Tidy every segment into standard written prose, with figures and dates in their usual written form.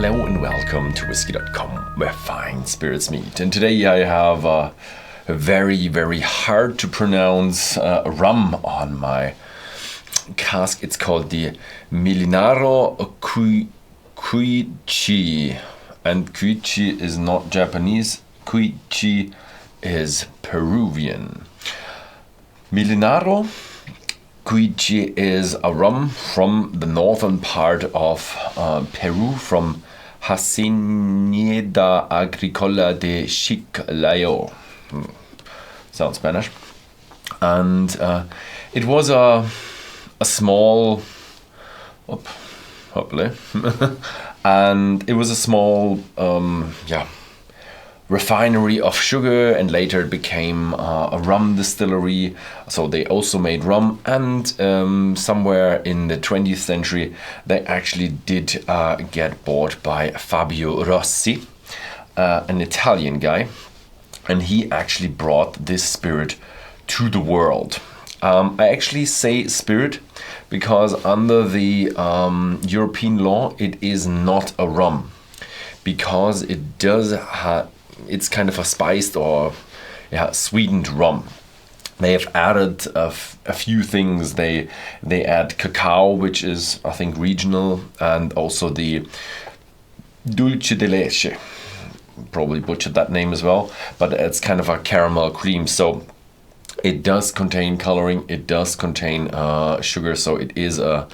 Hello and welcome to Whisky.com, where fine spirits meet. And today I have a very, very hard to pronounce rum on my cask. It's called the Millonario Kuytchi. And Kuytchi is not Japanese, Kuytchi is Peruvian. Millonario Kuytchi is a rum from the northern part of Peru, from Hacienda Agrícola de Chiclayo. Sounds Spanish. And it was a small, hopefully, and it was a small, refinery of sugar, and later it became a rum distillery. So they also made rum, and somewhere in the 20th century they actually did get bought by Fabio Rossi, an Italian guy, and he actually brought this spirit to the world. I actually say spirit because under the European law it is not a rum, because it does have, it's kind of a spiced or sweetened rum. They have added a few things. They add cacao, which is, I think, regional, and also the dulce de leche. Probably butchered that name as well, but it's kind of a caramel cream. So it does contain coloring, it does contain sugar, so it is a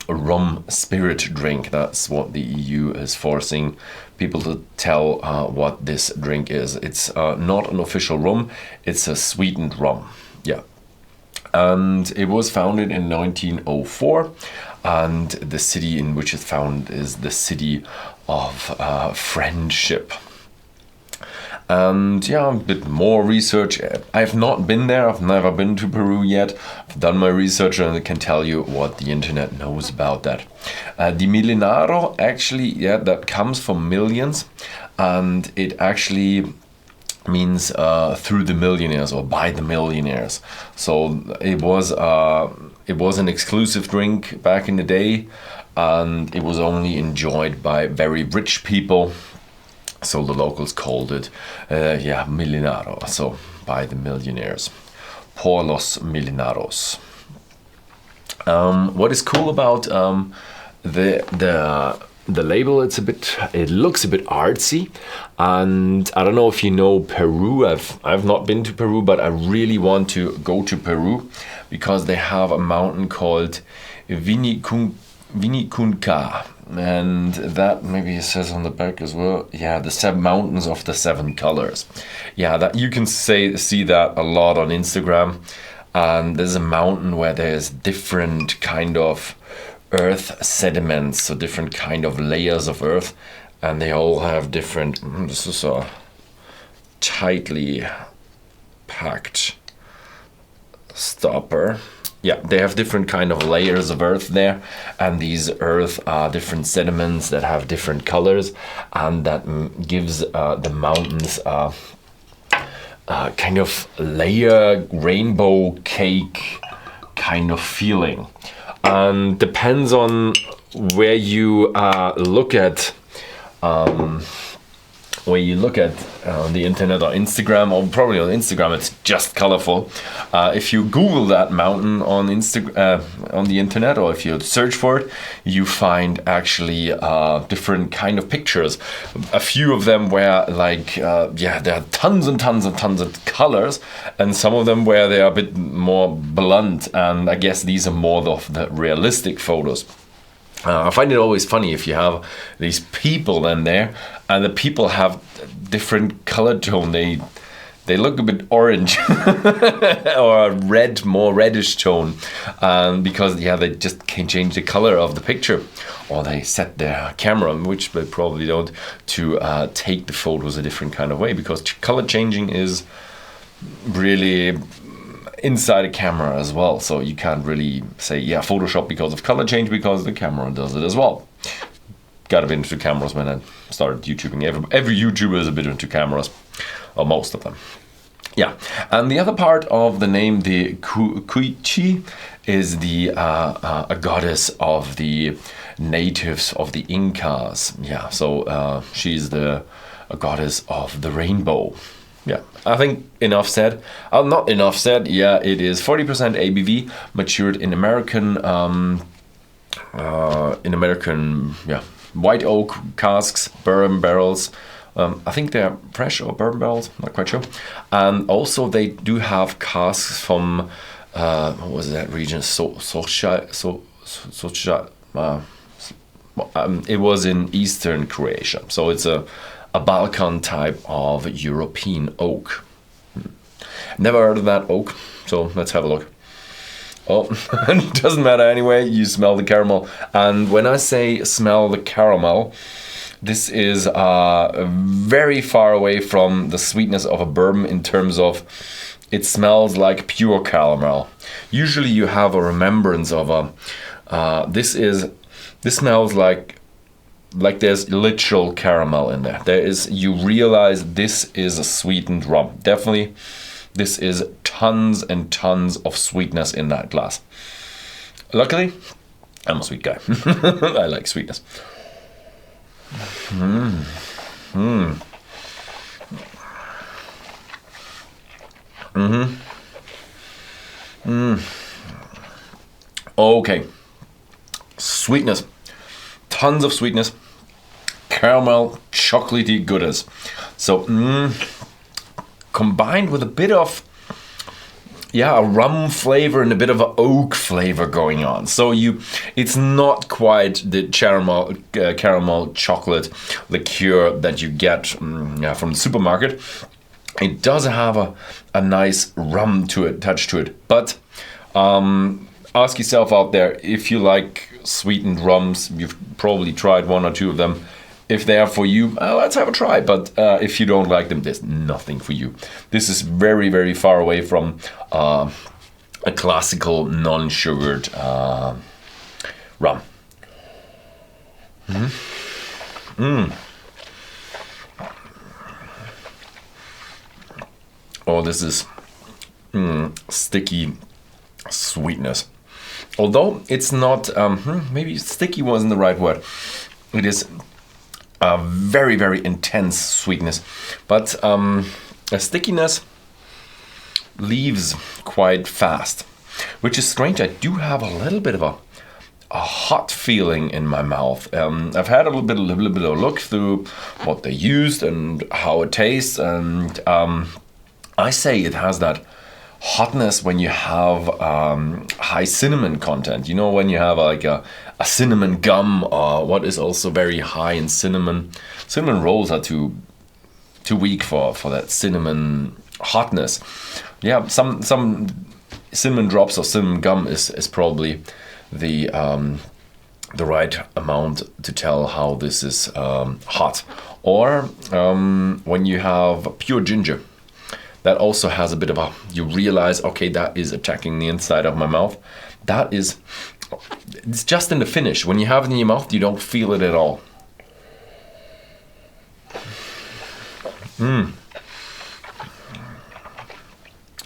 rum spirit drink. That's what the EU is forcing people to tell what this drink is. It's not an official rum, it's a sweetened rum. Yeah. And it was founded in 1904, and the city in which it's found is the city of Friendship. And a bit more research. I've not been there, I've never been to Peru yet. I've done my research and I can tell you what the internet knows about that. The Millonario, actually, that comes from millions, and it actually means through the millionaires or by the millionaires. So it was an exclusive drink back in the day, and it was only enjoyed by very rich people. So the locals called it, Millonario, so by the millionaires, por los millonarios. What is cool about the label? It looks a bit artsy, and I don't know if you know Peru. I've not been to Peru, but I really want to go to Peru because they have a mountain called Vinicunca. And that maybe it says on the back as well. Yeah, the 7 mountains of the 7 colors. Yeah, that you can see that a lot on Instagram. And there's a mountain where there's different kind of earth sediments, so different kind of layers of earth, and they all have different. This is a tightly packed stopper. Yeah, they have different kind of layers of earth there, and these earth are different sediments that have different colors, and that gives the mountains kind of layer rainbow cake kind of feeling. And depends on where you look at. Where you look at the internet or Instagram, or probably on Instagram, it's just colorful. If you Google that mountain on on the internet, or if you search for it, you find actually different kind of pictures. A few of them where there are tons and tons and tons of colors, and some of them where they are a bit more blunt. And I guess these are more of the realistic photos. I find it always funny if you have these people in there, and the people have different color tone. They look a bit orange or a red, more reddish tone, because they just can't change the color of the picture, or they set their camera, which they probably don't, to take the photos a different kind of way, because color changing is really inside a camera as well. So you can't really say Photoshop because of color change, because the camera does it as well. Got a bit into cameras when I started YouTubing. Every YouTuber is a bit into cameras, or most of them. Yeah, and the other part of the name, the Kuytchi, is the a goddess of the natives of the Incas. Yeah, so she's the a goddess of the rainbow. Yeah, I think enough said. Not enough said. Yeah, it is 40% ABV, matured in American, yeah, white oak casks, bourbon barrels. I think they're fresh or bourbon barrels, not quite sure. And also they do have casks from what was that region? It was in eastern Croatia, so it's a Balkan type of European oak. Never heard of that oak, so let's have a look. Oh, it doesn't matter anyway, you smell the caramel. And when I say smell the caramel, this is very far away from the sweetness of a bourbon in terms of it smells like pure caramel. Usually you have a remembrance of this smells like there's literal caramel in there. You realize this is a sweetened rum. Definitely, this is tons and tons of sweetness in that glass. Luckily, I'm a sweet guy. I like sweetness. Okay, sweetness, tons of sweetness, caramel, chocolatey goodness. So combined with a bit of a rum flavor and a bit of an oak flavor going on. So it's not quite the caramel chocolate liqueur that you get from the supermarket. It does have a nice rum touch to it. But ask yourself out there, if you like sweetened rums, you've probably tried one or two of them. If they are for you, let's have a try. But if you don't like them, there's nothing for you. This is very, very far away from a classical non-sugared rum. Oh, this is sticky sweetness. Although it's not, maybe sticky wasn't the right word. It is a very, very intense sweetness, but a stickiness leaves quite fast, which is strange. I do have a little bit of a hot feeling in my mouth. I've had a little bit of look through what they used and how it tastes, and I say it has that hotness when you have high cinnamon content. You know, when you have like a cinnamon gum, or what is also very high in cinnamon. Cinnamon rolls are too weak for that cinnamon hotness. Yeah, some cinnamon drops or cinnamon gum is probably the right amount to tell how this is hot. Or when you have pure ginger, that also has a bit of you realize, okay, that is attacking the inside of my mouth. It's just in the finish. When you have it in your mouth, you don't feel it at all.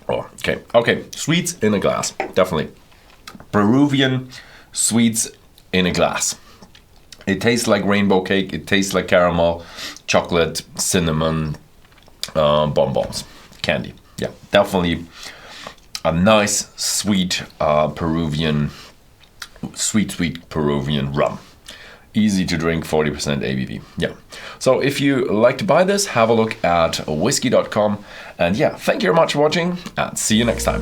Oh, okay, sweets in a glass, definitely. Peruvian sweets in a glass. It tastes like rainbow cake, it tastes like caramel, chocolate, cinnamon, bonbons, candy. Yeah, definitely a nice, sweet Peruvian, sweet Peruvian rum. Easy to drink, 40% ABV. Yeah. So if you like to buy this, have a look at Whisky.com. And yeah, thank you very much for watching, and see you next time.